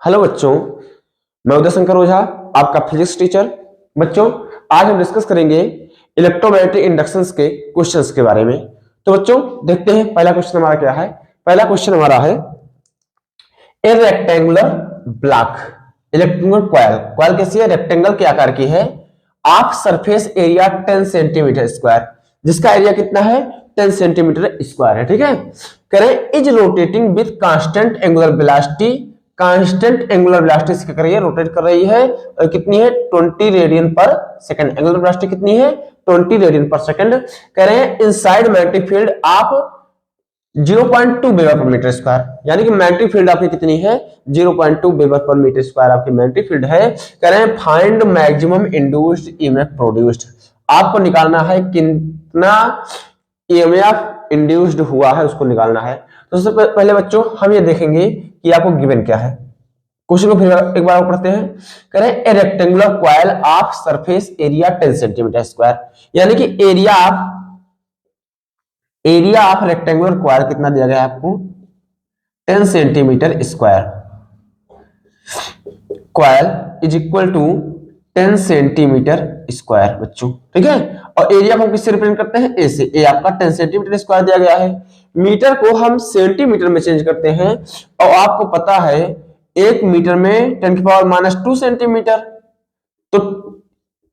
Hello बच्चों, मैं उदय शंकर ओझा, आपका फिजिक्स टीचर। बच्चों, आज हम डिस्कस करेंगे इलेक्ट्रोमैग्नेटिक इंडक्शंस के क्वेश्चंस के बारे में। तो बच्चों देखते हैं पहला क्वेश्चन हमारा क्या है। पहला क्वेश्चन हमारा है ए rectangular block electrical coil. Coil कैसी है? रेक्टेंगल के आकार की है। Of surface area 10 centimetre square, जिसका एरिया कितना है? 10 सेंटीमीटर स्क्वायर है। ठीक है। करें is rotating with constant angular velocity. Constant angular velocity से क्या कर रही है? रोटेट कर रही है। और कितनी है? 20 radian per second. Angular velocity कितनी है? 20 रेडियन पर सेकंड। कह रहे हैं इनसाइड मैग्नेटिक फील्ड आप 0.2 वेबर पर मीटर स्क्वायर, यानी कि मैग्नेटिक फील्ड आपकी कितनी है? 0.2 वेबर पर मीटर स्क्वायर आपकी मैग्नेटिक फील्ड है। कह रहे हैं find maximum induced EMF produced. आपको निकालना है कितना ईएमएफ इंड्यूस्ड हुआ है, उसको निकालना है। तो सबसे पहले बच्चों हम ये देखेंगे कि आपको गिवन क्या है। क्वेश्चन को फिर एक बार पढ़ते हैं। कह रहे हैं ए rectangular coil of surface area 10 centimetre square, यानी कि एरिया ऑफ रेक्टेंगुलर कॉइल कितना दिया गया है आपको? 10 centimetre square. Coil is equal to 10 centimetre square बच्चों। ठीक है। और एरिया को हम किससे रिप्रेजेंट करते हैं? ए से। ए आपका 10 सेंटीमीटर स्क्वायर दिया गया है। मीटर को हम सेंटीमीटर में चेंज करते हैं, और आपको पता है 1 मीटर में 10 की पावर -2 सेंटीमीटर। तो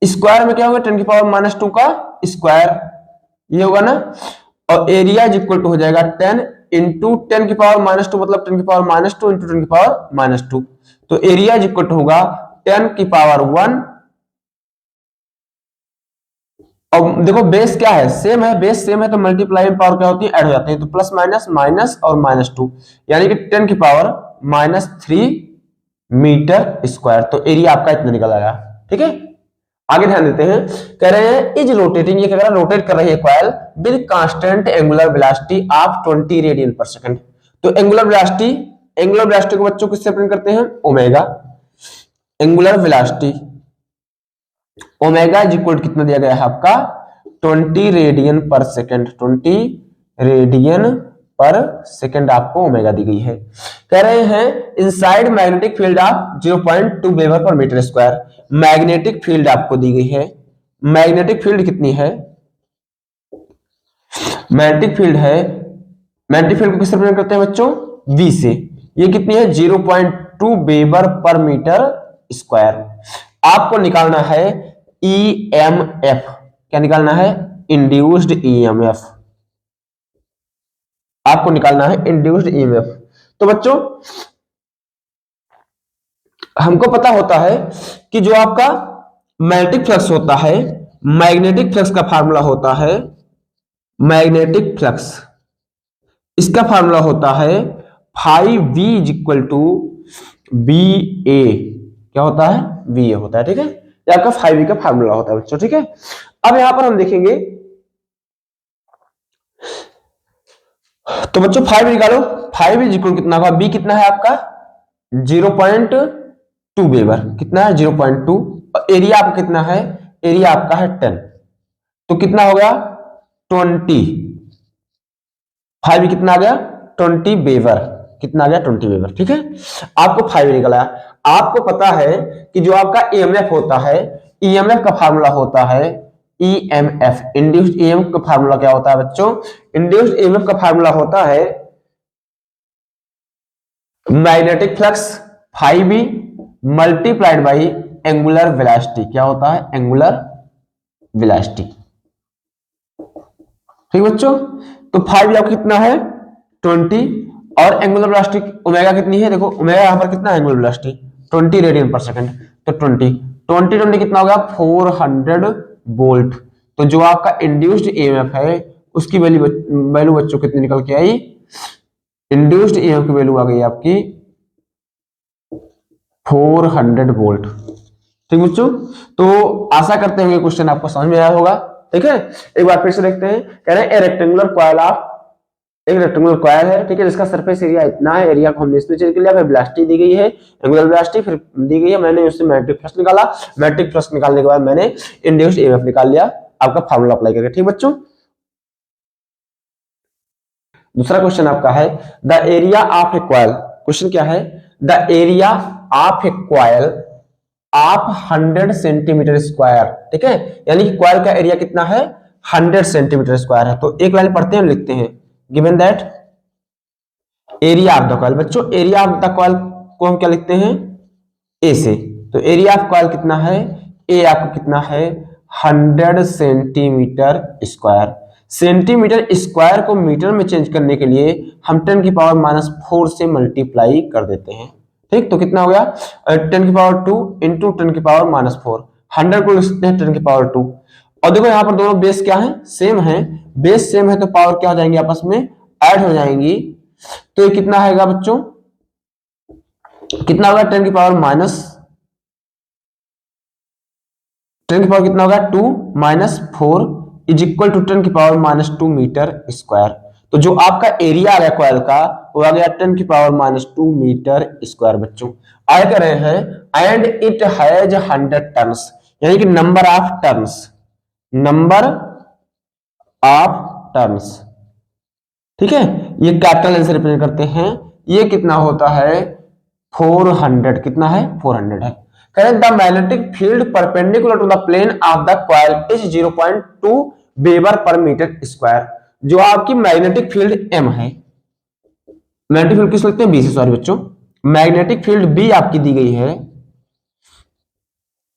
स्क्वायर में क्या होगा? 10 की पावर -2 का स्क्वायर, ये होगा ना। और एरिया इज इक्वल टू हो जाएगा 10 इंटू 10 की पावर -2, मतलब 10 की पावर -2 इंटू 10 की पावर -2। तो एरिया इज इक्वल टू होगा 10 की पावर 1। और देखो बेस क्या है? सेम है। बेस सेम है तो मल्टीप्लाई में पावर क्या होती है? ऐड हो जाती है। तो प्लस माइनस माइनस और -2, यानी कि 10 की पावर -3 मीटर स्क्वायर। तो एरिया आपका इतना निकल आया। ठीक है। आगे ध्यान देते हैं। कह रहे हैं इज रोटेटिंग, ये कह रहा है रोटेट कर रही है coil with constant angular velocity of 20 radian per second. तो एंगुलर वेलोसिटी को बच्चों किससे रिप्रेजेंट करते हैं? Omega. Angular velocity omega is equal कितना दिया गया है आपका? 20 radian per second. 20 radian per second आपको ओमेगा दी गई है। कह रहे हैं inside magnetic field of 0.2 weber per metre square. Magnetic field आपको दी गई है। मैग्नेटिक फील्ड कितनी है? मैग्नेटिक फील्ड को किससे रिप्रेजेंट करते हैं बच्चों? V से। ये कितनी है? 0.2 वेबर पर मीटर स्क्वायर। आपको निकालना है EMF। क्या निकालना है? Induced EMF। आपको निकालना है इंड्यूस्ड EMF। तो बच्चों हमको पता होता है कि जो आपका मैग्नेटिक फ्लक्स होता है, मैग्नेटिक फ्लक्स का फार्मूला होता है, मैग्नेटिक फ्लक्स इसका फार्मूला होता है 5V is equal to BA। क्या होता है? BA होता है। ठीक है। ये आपका 5V का फार्मूला होता है बच्चों। ठीक है। अब यहां पर हम देखेंगे, तो बच्चों 5 निकालो। 5 इज इक्वल कितना होगा? B कितना है आपका? 0.2 वेबर। कितना है? 0.2। और एरिया आपका कितना है? एरिया आपका है 10। तो कितना हो गया? 20। 5 कितना आ गया? 20 वेबर। कितना आ गया? 20 वेबर। ठीक है। आपको 5 निकल आया। आपको पता है कि जो आपका EMF होता है, EMF का फार्मूला होता है EMF। इंड्यूस्ड EMF का फार्मूला क्या होता है बच्चों? इंड्यूस्ड EMF का फार्मूला होता है magnetic flux 5V multiplied by angular velocity. क्या होता है? Angular velocity. ठीक बच्चों। तो 5 आपका कितना है? 20। और एंगुलर वेलोसिटी ओमेगा कितनी है? देखो ओमेगा यहां पर कितना है? Angular velocity 20 radian per second. तो 20 कितना होगा? 400 वोल्ट। तो जो आपका इंड्यूस्ड EMF है उसकी वैल्यू बच्चों कितनी निकल के आई? इंड्यूस्ड EMF की वैल्यू आ गई आपकी 400 वोल्ट। ठीक बच्चों। तो आशा करते हैं क्वेश्चन आपको समझ में आया होगा। ठीक है। एक बार फिर से देखते हैं। कह रहे हैं एक रेक्टेंगुलर कॉइल है। ठीक है। जिसका सरफेस एरिया इतना है। एरिया को हमने इसमें चेंज कर लिया। फिर वेलोसिटी दी गई है, एंगुलर वेलोसिटी फिर दी गई है। मैंने उससे मैग्नेटिक फ्लक्स निकाला। मैग्नेटिक फ्लक्स निकालने के बाद मैंने इंड्यूस्ड EMF निकाल लिया आपका फार्मूला अप्लाई करके। ठीक बच्चों। दूसरा क्वेश्चन आपका है the area of A coil. Question क्या है? The area of A coil of 100 centimetre square, ठीक है, यानी कि कॉइल का एरिया कितना है 100 सेंटीमीटर स्क्वायर है। तो एक लाइन पढ़ते हैं, लिखते हैं given that area of the coil. बच्चों एरिया ऑफ द कॉइल को हम क्या लिखते हैं, ए से। तो एरिया ऑफ कॉइल कितना है, ए आपको कितना है 100 सेंटीमीटर स्क्वायर। सेंटीमीटर स्क्वायर को मीटर में चेंज करने के लिए हम 10⁻⁴ से मल्टीप्लाई कर देते हैं, ठीक। तो कितना हो गया 10⁻² इंटू 10⁻⁴। 100 को लिख सकते हैं 10⁻²। और देखो यहाँ पर दोनों बेस क्या है, सेम है। बेस सेम है तो पावर क्या हो जाएंगी, आपस में ऐड हो जाएंगी। तो ये कितना आएगा बच्चों, कितना होगा 10⁻⁻, 10 की पावर कितना होगा 2 - 4 is equal to 10⁻⁻² metre square. तो जो आपका एरिया है कॉइल का वो आ गया 10⁻⁻² मीटर स्क्वायर। बच्चों आगे कर रहे हैं एंड इट हैज 100 टर्न्स, यानी कि number of turns, number of turns, ठीक है, ये कैपिटल एन से रिप्रेजेंट करते हैं। ये कितना होता है 400, कितना है 400 है। करें the magnetic field perpendicular to the plane of the coil is 0.2 weber per metre square. जो आपकी मैग्नेटिक फील्ड एम है, मैग्नेटिक फील्ड किस लिखते हैं बी से, सॉरी बच्चों, मैग्नेटिक फील्ड बी आपकी दी गई है,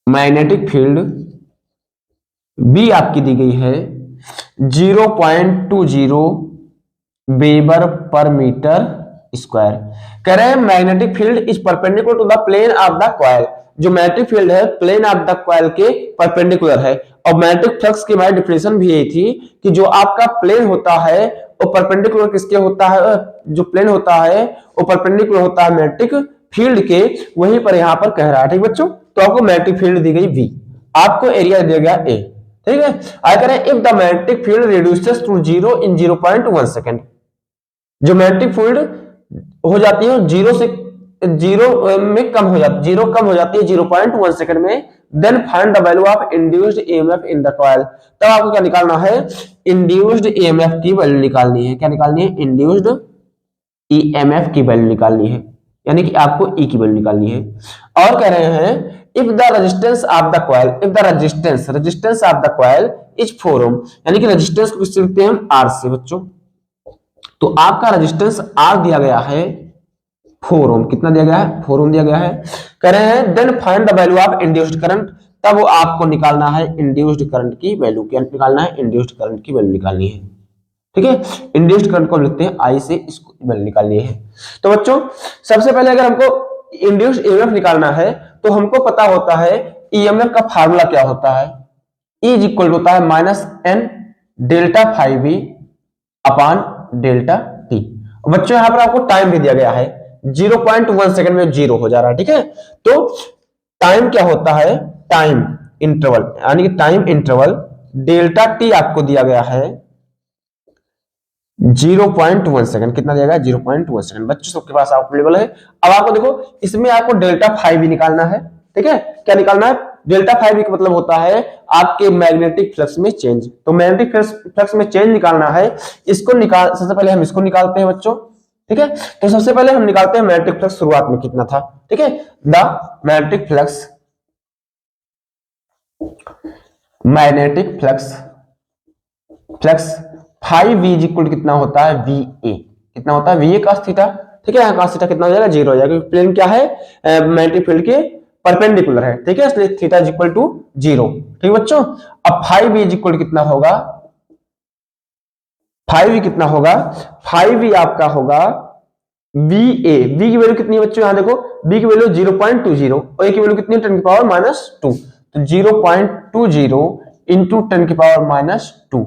मैग्नेटिक फील्ड बी आपकी दी गई है 0.20 वेबर पर मीटर स्क्वायर। कह रहे हैं magnetic field is perpendicular to the plane of the coil. जो मैग्नेटिक फील्ड है प्लेन ऑफ द कॉइल के परपेंडिकुलर है। और मैग्नेटिक फ्लक्स की हमारी डिफिनेशन भी यही थी कि जो आपका प्लेन होता है वो परपेंडिकुलर किसके होता है, जो प्लेन होता है वो परपेंडिकुलर होता है मैग्नेटिक फील्ड के। वहीं पर यहां पर कह रहा है, ठीक बच्चों। तो आपको मैग्नेटिक फील्ड दी गई V, आपको एरिया दिया गया A, ठीक है। आगे करें if the magnetic field reduces to 0 in 0.1 second. जो मैग्नेटिक फील्ड हो जाती है जीरो से जीरो में कम हो जाती, जीरो कम हो जाती है 0.1 सेकंड में, then find the value of induced EMF in the coil. तब आपको क्या निकालना है, इंड्यूस्ड ईएमएफ की वैल्यू निकालनी है। क्या निकालनी है, इंड्यूस्ड ईएमएफ की वैल्यू निकालनी है, यानी कि आपको ई की वैल्यू निकालनी है। और कह रहे हैं if the resistance of the coil, if the resistance of the coil is 4 ओम, यानी कि रेजिस्टेंस को किससे लिखते हैं हम, आर से बच्चों। तो आपका रेजिस्टेंस आर दिया गया है 4 ओम, कितना दिया गया है 4 ओम दिया गया है। कह रहे हैं then find the value of induced current. तब वो आपको निकालना है इंड्यूस्ड करंट की वैल्यू, क्या निकालना है, इंड्यूस्ड करंट की वैल्यू निकालनी है, ठीक है। इंड्यूस्ड करंट को लिखते हैं आई से, इसको वैल्यू निकालनी है। तो बच्चों सबसे पहले अगर हमको इंड्यूस्ड ईएमएफ निकालना है तो हमको पता होता है ईएमएफ का फार्मूला क्या होता है, E इज इक्वल होता है -n delta phi V upon delta T. बच्चों यहां पर आपको टाइम भी दिया गया है 0.1 सेकंड में जीरो हो जा रहा है, ठीक है। तो टाइम क्या होता है, टाइम इंटरवल, यानी कि टाइम इंटरवल डेल्टा टी आपको दिया गया है 0.1 सेकंड। कितना दिया गया 0.1 सेकंड। बच्चों सबके पास अवेलेबल है। अब आपको देखो इसमें आपको डेल्टा फाई भी निकालना है, ठीक है। क्या निकालना है, डेल्टा फाई का मतलब होता है आपके मैग्नेटिक फ्लक्स में चेंज। तो मैग्नेटिक फ्लक्स में चेंज निकालना है, इसको निकाल, सबसे पहले हम इसको निकालते हैं बच्चों, ठीक है। तो सबसे पहले हम निकालते हैं मैग्नेटिक फ्लक्स शुरुआत में कितना था, ठीक है। The magnetic flux phi V equal कितना होता है वी ए, कितना होता है वी ए cos थीटा, ठीक है। यहाँ cos थीटा कितना हो जाएगा 0 हो जाएगा, क्योंकि प्लेन क्या है मैग्नेटिक फील्ड के परपेंडिकुलर है, ठीक है, इसलिए थीटा इज इक्वल टू 0, ठीक है बच्चों। अब फाई वी इक्वल कितना होगा, फाई वी कितना होगा, फाई वी आपका होगा वी ए। वी की वैल्यू कितनी है बच्चों, यहां देखो वी की वैल्यू 0.20 और ए की वैल्यू कितनी है 10⁻⁻²। तो 0.20 इंटू 10⁻⁻²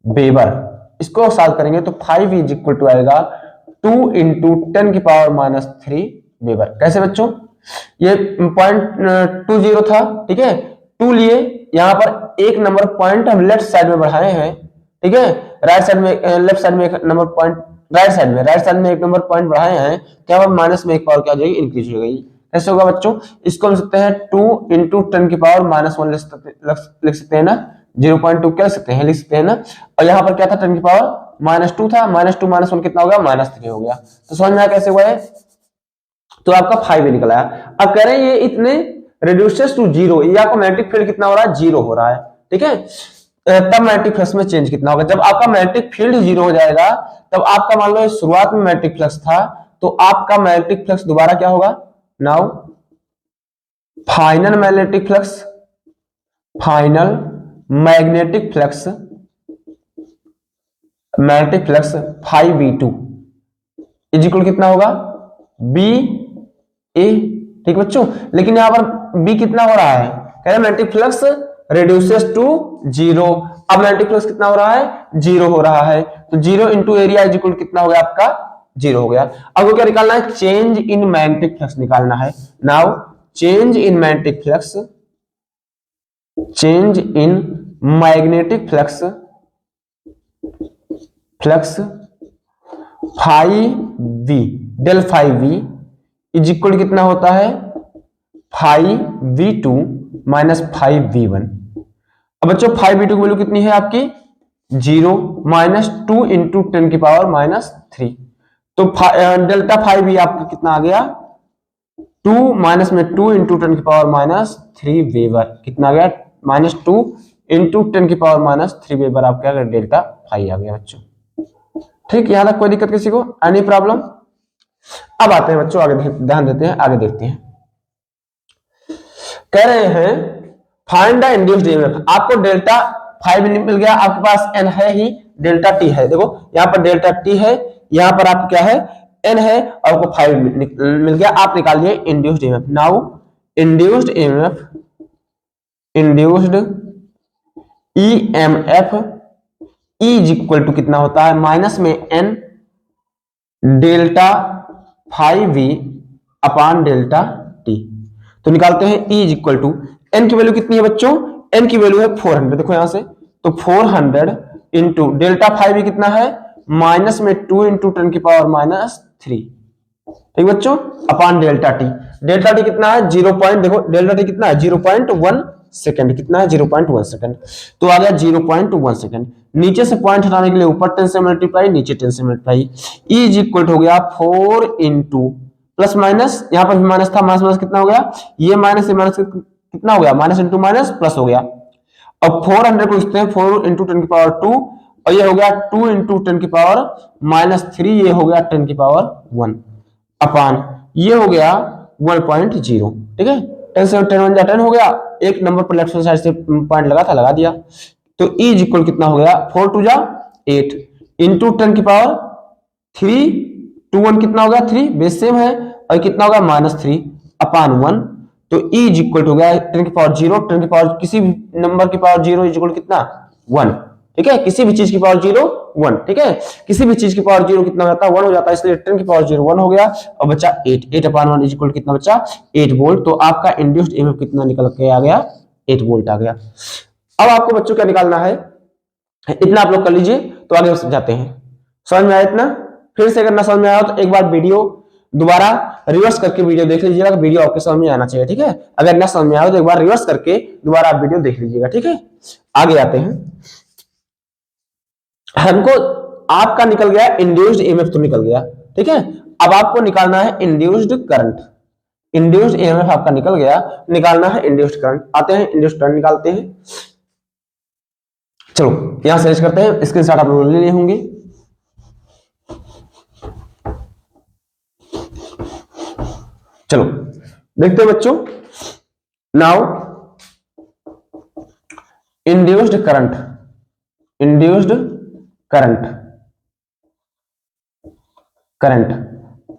वेबर। इसको सॉल्व करेंगे तो 5 इज इक्वल टू आएगा 2 इंटू 10⁻³ वेबर। कैसे बच्चों, ये 0.20 था, ठीक है, 2 लिए, यहां पर एक नंबर पॉइंट हम लेफ्ट साइड में बढ़ाए हैं, ठीक है, राइट साइड में, लेफ्ट साइड में एक नंबर पॉइंट, राइट साइड में एक नंबर पॉइंट बढ़ाए हैं, क्या अब माइनस में एक पावर क्या हो जाएगी, इंक्रीज हो गई। कैसे होगा बच्चों, इसको हम सकते हैं 2 इंटू 10⁻⁻1 लिख सकते हैं ना, 0.2 क्या लिख सकते हैं, लिख सकते हैं ना। और यहाँ पर क्या था 10⁻⁻² था, -2 -1 कितना हो गया -3 हो गया। तो समझ में आया कैसे हुआ है। तो आपका 5 ही निकल आया। अब कह रहे हैं ये इतने रिड्यूसेस टू जीरो, ये आपका मैग्नेटिक फील्ड कितना हो रहा है, जीरो हो रहा है, ठीक है। तब मैग्नेटिक फ्लक्स में चेंज कितना होगा, जब आपका मैग्नेटिक फील्ड जीरो हो जाएगा तब आपका मान लो शुरुआत में मैग्नेटिक फ्लक्स था तो आपका मैग्नेटिक फ्लक्स दोबारा क्या होगा, now final magnetic flux, final magnetic flux, magnetic flux 5v2 is equal कितना होगा, बी ए, ठीक बच्चों। लेकिन यहां पर बी कितना हो रहा है, कह रहे magnetic flux reduces to zero. अब मैग्नेटिक फ्लक्स कितना हो रहा है, जीरो हो रहा है, तो zero into area is equal कितना हो गया आपका, जीरो हो गया। अब क्या निकालना है, चेंज इन मैग्नेटिक फ्लक्स निकालना है। Now change in magnetic flux, change in magnetic flux, flux 5v del 5v is equal कितना होता है, 5v2 माइनस 5v1। अब बच्चों 5v2 की वैल्यू कितनी है आपकी, 0 माइनस 2 इंटू 10 की पावर माइनस 3, तो डेल्टा 5v आपका कितना आ गया, 2 माइनस में 2 इंटू 10 की पावर माइनस 3 वेबर, कितना आ गया, माइनस 2 इंटू 10 की पावर माइनस 3 वेबर आपका डेल्टा 5 आ गया बच्चों। ठीक, यहां तक कोई दिक्कत किसी को, एनी प्रॉब्लम। अब आते हैं बच्चों, आगे ध्यान देते हैं, आगे देखते हैं। कह रहे हैं फाइंड द इंड्यूस्ड ईएमएफ, आपको डेल्टा 5 मिल गया, आपके पास एन है ही, डेल्टा टी है, देखो यहां पर डेल्टा टी है, यहां पर आपको क्या है, एन है, और आपको 5 मिल गया, आप निकालिए induced EMF. Now induced EMF, induced EMF is equal to कितना होता है, माइनस में N delta 5v upon delta T. तो निकालते हैं E is equal to, N की वैल्यू कितनी है बच्चों, एन की वैल्यू है 400, देखो यहां से, तो 400 इंटू डेल्टा 5v कितना है, माइनस में 2 इंटू 10 की पावर माइनस 3, ठीक बच्चों, upon delta T. Delta T कितना है, 0. देखो डेल्टा टी कितना है, 0.1 सेकंड, कितना है 0.1 सेकंड, तो आ गया 0.1 सेकंड। नीचे से पॉइंट हटाने के लिए ऊपर 10 से मल्टीप्लाई, नीचे 10 से मल्टीप्लाई, ई इज इक्वल हो गया 4 इंटू प्लस माइनस, यहां पर भी माइनस था, माइनस माइनस कितना हो गया, ये माइनस कितना हो गया, माइनस इंटू माइनस प्लस हो गया। अब 400 को लिखते हैं 4 इंटू 10 की पावर 2, और ये हो गया 2 इंटू 10 की पावर माइनस 3, ये हो गया 10 की पावर 1 अपान, ये हो गया 1.0, ठीक है, 10 से 10 1 10 हो गया, एक नंबर पर लेफ्ट साइड से पॉइंट लगा था, लगा दिया। तो E इज इक्वल कितना हो गया, 4 2 8 इंटू 10 की पावर 3, 2 1 कितना हो गया 3, बेस सेम है, और कितना होगा माइनस 3 अपान 1। तो E इज इक्वल हो गया 10 की पावर 0, 10 की पावर किसी भी नंबर की पावर 0 इज इक्वल कितना 1, ठीक है, किसी भी चीज की पावर 0 1, ठीक है, किसी भी चीज की पावर 0 कितना हो जाता है 1 हो जाता है, इसलिए 10 की पावर 0 1 हो गया, और बचा 8 अपान 1 इज इक्वल कितना बचा 8 वोल्ट। तो आपका इंड्यूस्ड ईएमएफ कितना निकल के आ गया, 8 वोल्ट आ गया। अब आपको बच्चों क्या निकालना है, इतना आप लोग कर लीजिए, तो आगे जाते हैं। समझ में आया इतना, फिर से अगर ना समझ में आया तो एक बार वीडियो दोबारा रिवर्स करके वीडियो देख लीजिएगा, वीडियो आपके समझ में आना चाहिए, ठीक है। अगर ना समझ में आया तो एक बार रिवर्स करके दोबारा आप वीडियो देख लीजिएगा, ठीक है। आगे आते हैं, हमको आपका निकल गया इंड्यूस्ड ईएमएफ तो निकल गया, ठीक है। अब आपको निकालना है इंड्यूस्ड करंट, इंड्यूस्ड ईएमएफ आपका निकल गया, निकालना है इंड्यूस्ड करंट। आते हैं इंड्यूस्ड करंट निकालते हैं। चलो यहां सर्च करते हैं, स्क्रीनशॉट आप लोग ले लिए होंगे। चलो देखते हैं बच्चों, now induced current, induced current, current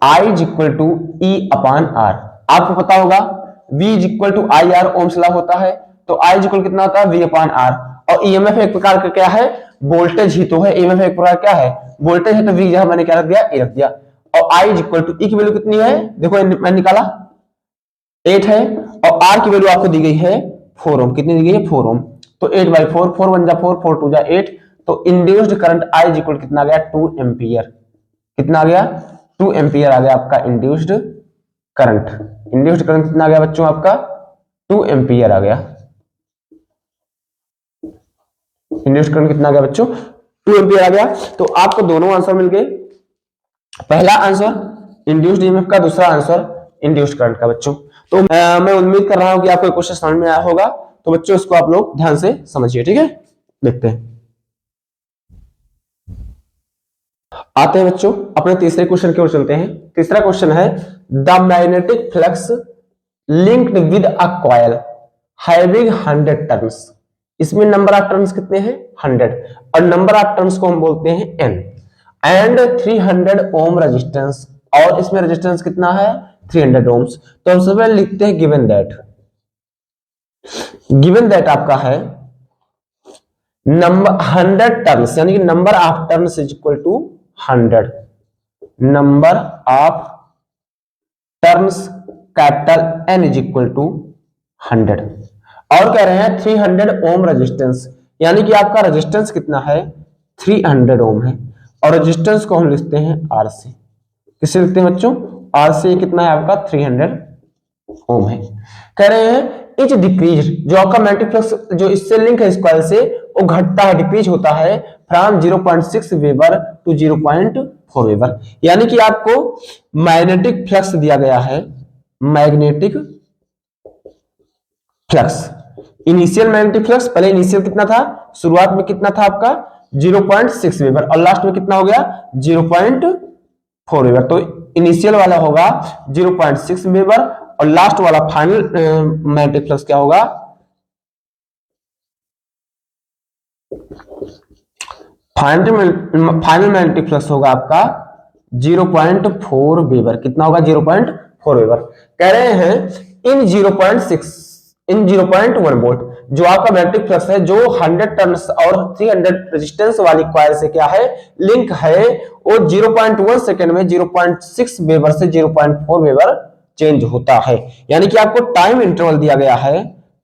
I is equal to E upon R। आपको पता होगा V is equal to I R, Ohm's law होता है, तो I इज इक्वल कितना होता है V अपान R। और ईएमएफ एक प्रकार का क्या है, वोल्टेज ही तो है, ईएमएफ एक प्रकार क्या है, वोल्टेज है, तो V जहां मैंने क्या रख दिया, ए रख दिया। और I is equal to E की वैल्यू कितनी है, देखो मैंने निकाला 8 है, और R की वैल्यू आपको दी गई है 4 ओम, कितनी दी गई है 4 ओम, तो 8/4, 4 1 जा 4, 4 2 जा 8, तो induced current I is equal कितना आ गया 2 एम्पियर, कितना आ गया 2 एम्पियर आ गया आपका इंड्यूस्ड करंट। इंड्यूस्ड करंट कितना आ गया बच्चों आपका 2 एम्पियर आ गया, इंड्यूस्ड करंट कितना आ गया बच्चों 2 एम्पियर आ गया। तो आपको दोनों आंसर मिल गए, पहला आंसर इंड्यूस्ड ईएमएफ का, दूसरा आंसर इंड्यूस्ड करंट का बच्चों। तो मैं उम्मीद कर रहा हूं कि आपको क्वेश्चन समझ में आया होगा। तो बच्चों इसको आप लोग ध्यान से समझिए, ठीक है। देखते हैं, आते हैं बच्चों अपने तीसरे क्वेश्चन की ओर चलते हैं। तीसरा क्वेश्चन है the magnetic flux linked with a coil having 100 turns. इसमें नंबर ऑफ टर्न्स कितने हैं? 100, और नंबर ऑफ टर्न्स को हम बोलते हैं n, एंड 300 ओम रेजिस्टेंस, और इसमें रेजिस्टेंस कितना है? 300 ओम्स। तो हम सबसे लिखते हैं गिवन दैट आपका है नंबर 100 टर्न्स, यानी कि number of turns is equal to 100, number of turns capital N is equal to 100, और कह रहे हैं 300 ओम रेजिस्टेंस, यानी कि आपका रेजिस्टेंस कितना है? 300 ओम है, और रेजिस्टेंस को हम लिखते हैं RC। किसे लिखते हैं बच्चों? RC कितना है आपका? 300 ओम है। कह रहे हैं इच डिक्रीज, जो आपका मैग्नेटिक फ्लक्स जो इससे लिंक है इस कॉइल से, वो घटता है, डिक्रीज होता है फ्रॉम 0.6 वेबर टू 0.4 वेबर, यानी कि आपको मैग्नेटिक फ्लक्स दिया गया है, magnetic flux, initial magnetic flux, पहले इनिशियल कितना था? शुरुआत में कितना था आपका? 0.6 वेबर, और लास्ट में कितना हो गया? 0.4 वेबर। तो इनिशियल वाला होगा 0.6 वेबर, और लास्ट वाला फाइनल मैग्नेटिक फ्लक्स क्या होगा? फाइनल मैग्नेटिक फ्लक्स होगा आपका 0.4 वेबर। कितना होगा? 0.4 वेबर। कह रहे हैं इन 0.1 वोल्ट, जो आपका मैग्नेटिक फ्लक्स है, जो 100 टर्न्स और 300 रेजिस्टेंस वाली कॉइल से क्या है? लिंक है, वो 0.1 सेकेंड में 0.6 वेबर से 0.4 वेबर चेंज होता है। यानी कि आपको टाइम इंटरवल दिया गया है,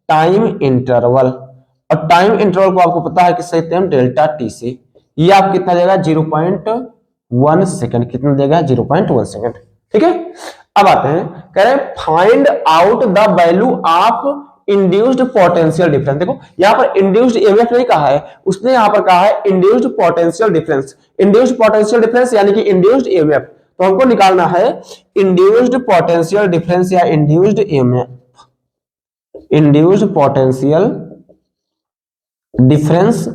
टाइम इंटरवल, और टाइम इंटरवल को आपको पता है किससे कहते हैं? डेल्टा टी से। ये आप कितना देगा? 0.1 सेकेंड। कितना देगा? 0.1 सेकेंड, ठीक है। अब आते हैं, कह रहे हैं find out the value of induced potential difference. देखो यहां पर इंड्यूस्ड ईएमएफ नहीं कहा है, उसने यहां पर कहा है induced potential difference. Induced potential difference यानी कि इंड्यूस्ड ईएमएफ। तो हमको निकालना है इंड्यूस्ड पोटेंशियल डिफरेंस या induced EMF, induced potential difference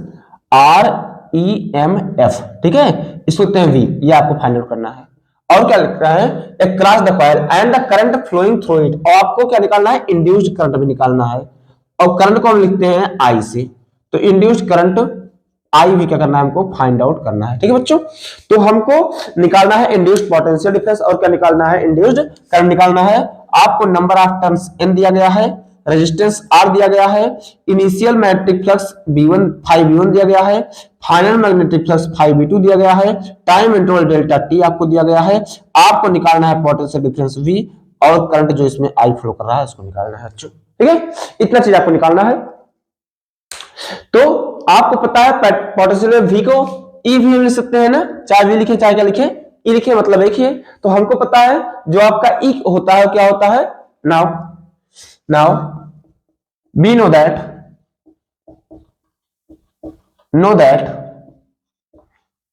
REMF, ठीक है। इसको कहते हैं V, ये आपको फाइंड आउट करना है। और क्या लिख रहा है? Across the coil and the current flowing through it, और आपको क्या निकालना है? इंड्यूस्ड करंट भी निकालना है, और करंट को हम लिखते हैं I से। तो इंड्यूस्ड करंट I भी क्या करना है? हमको फाइंड आउट करना है, ठीक है बच्चों। तो हमको निकालना है इंड्यूस्ड पोटेंशियल डिफरेंस, और क्या निकालना है? इंड्यूस्ड करंट निकालना है। आपको नंबर ऑफ टर्न्स N दिया गया है, रेजिस्टेंस R दिया गया है, initial magnetic flux V1 5V1 दिया गया है, फाइनल मैग्नेटिक फ्लक्स 5V2 दिया गया है, टाइम इंटरवल डेल्टा T आपको दिया गया है। आपको निकालना है पोटेंशियल डिफरेंस V, और करंट जो इसमें I फ्लो कर रहा है उसको निकालना है, ठीक है। इतना चीज आपको निकालना है। तो आपको पता है पोटेंशियल V को E भी लिख सकते हैं ना, चाहे V लिखे चाहे क्या लिखे, E लिखे मतलब एक ही है। तो हमको पता है जो आपका E होता है क्या होता है? Now we know that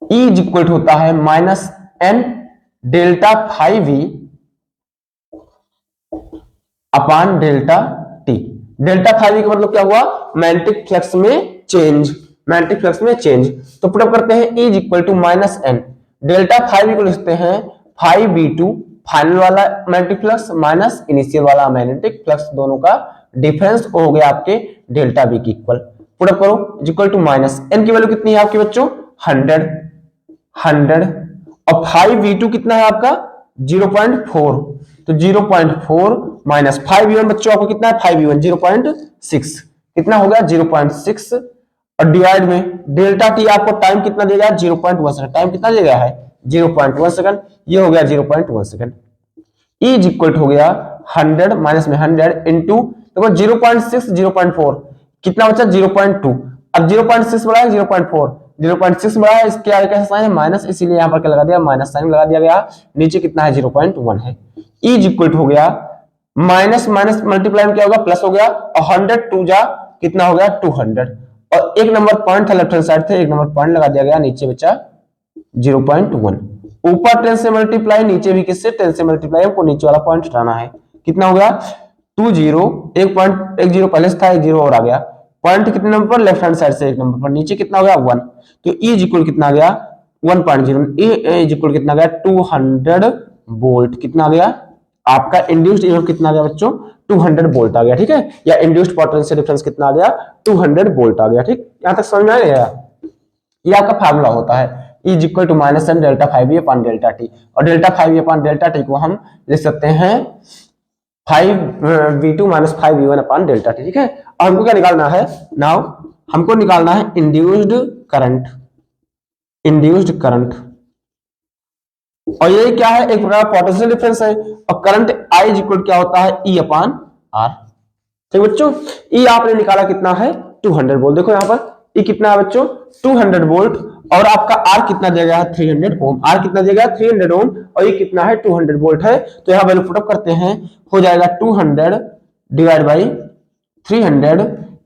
E is equal to होता है -n delta 5V upon delta T। Delta 5V का मतलब क्या हुआ? मैग्नेटिक फ्लक्स में चेंज, मैग्नेटिक फ्लक्स में चेंज। तो पुट अप करते हैं E is equal to -n delta 5V को लिखते हैं 5V2 फाइनल वाला मैग्नेटिक फ्लक्स माइनस इनिशियल वाला मैग्नेटिक फ्लक्स, दोनों का डिफरेंस हो गया आपके डेल्टा V की इक्वल। पुट अप करो, इक्वल टू माइनस n की वैल्यू कितनी है आपके बच्चों? 100, और 5V2 कितना है आपका? 0.4, तो 0.4 माइनस 5V1 बच्चों आपको कितना है? 5V1 0.6, कितना हो गया? 0.6, और डिवाइड में डेल्टा T आपको टाइम कितना देगा? 0.1 सेकंड। टाइम कितना दिया गया है? 0.1 सेकंड, ये हो गया 0.1 सेकंड। E इज इक्वल हो गया 100 माइनस में 100 इंटू, देखो 0.6 0.4 कितना बचा? 0.2। अब 0.6 बढ़ा है 0.6 बढ़ा है, इसके आगे कैसा साइन है? माइनस, इसीलिए यहां पर क्या लगा दिया? माइनस साइन लगा दिया गया। नीचे कितना है? 0.1 है। E इज इक्वल हो गया माइनस माइनस मल्टीप्लाई में क्या होगा? प्लस हो गया, और 100 2 जा कितना हो गया? 200, और एक नंबर पॉइंट था लेफ्ट हैंड साइड थे, एक नंबर पॉइंट लगा दिया गया, नीचे बचा 0.1। ऊपर 10 से मल्टीप्लाई, नीचे भी किससे 10 से मल्टीप्लाई, हमको नीचे वाला पॉइंट हटाना है। कितना हो गया 20, एक पॉइंट एक जीरो पहले से था, एक जीरो और आ गया। पॉइंट कितने नंबर पर, लेफ्ट हैंड साइड से एक नंबर पर, नीचे कितना हो गया 1, तो E इज इक्वल कितना आ गया 1.0, E इज इक्वल कितना आ गया 200 वोल्ट। कितना आ गया आपका इंड्यूस्ड ईएमएफ कितना आ गया बच्चों 200 वोल्ट आ गया, ठीक है, या इंड्यूस्ड पोटेंशियल डिफरेंस कितना आ गया 200 वोल्ट आ गया। ठीक, यहां तक समझ में आ गया। ये आपका फार्मूला होता है E is equal to minus N delta 5V upon delta T, और delta 5V upon delta T को हम लिख सकते हैं 5V2 minus 5V1 upon delta T. ठीक है, और हमको क्या निकालना है नाउ, हमको निकालना है इंड्यूस्ड करंट, इंड्यूस्ड करंट, और ये क्या है एक प्रकार का पोटेंशियल डिफरेंस है, और करंट I इज इक्वल क्या होता है E अपॉन R। ठीक बच्चों, E आपने निकाला कितना है 200 वोल्ट, देखो यहाँ पर E कितना है बच्चों 200 वोल्ट, और आपका R कितना दिया गया है 300 ओम, R कितना दिया गया 300 ओम, और ये कितना है 200 वोल्ट है। तो यहाँ वैल्यू पुटअप करते हैं, हो जाएगा 200 डिवाइड बाई 300,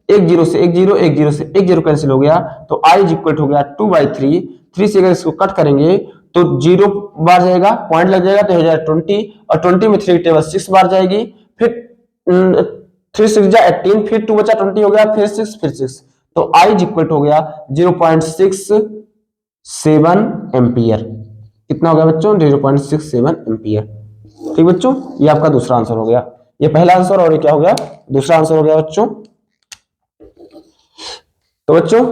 एक जीरो से एक जीरो, एक जीरो से एक जीरो कैंसिल हो गया, तो I इज इक्वल हो गया 2/3, 3 से अगर इसको कट करेंगे तो 0 बार जाएगा, पॉइंट लग जाएगा, तो हो जाएगा 20, और 20 में 3 टेबल 6 बार जाएगी, फिर 3 6 जा 18, फिर 2 बचा 20 हो गया, फिर 6 फिर 6, तो I इज इक्वल हो गया 0.67 एम्पियर। कितना हो गया बच्चों 0.67 एम्पियर। ठीक बच्चों, ये आपका दूसरा आंसर हो गया, ये पहला आंसर, और ये क्या हो गया दूसरा आंसर हो गया बच्चों। तो बच्चों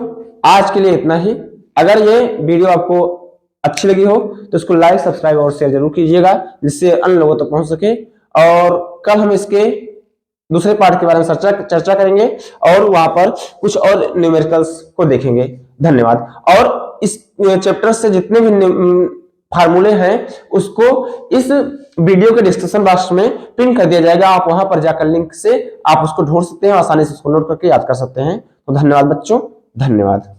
आज के लिए इतना ही। अगर ये वीडियो आपको अच्छी लगी हो तो इसको लाइक सब्सक्राइब और शेयर जरूर कीजिएगा, जिससे अन्य लोगों तक पहुंच सके। और कल हम इसके दूसरे पार्ट के बारे में चर्चा करेंगे, और वहां पर कुछ और न्यूमेरिकल्स को देखेंगे। धन्यवाद। और इस चैप्टर से जितने भी फार्मूले हैं उसको इस वीडियो के डिस्क्रिप्शन बॉक्स में पिन कर दिया जाएगा, आप वहां पर जाकर लिंक से आप उसको ढूंढ सकते हैं, आसानी से उसको नोट करके याद कर सकते हैं। तो धन्यवाद बच्चों, धन्यवाद।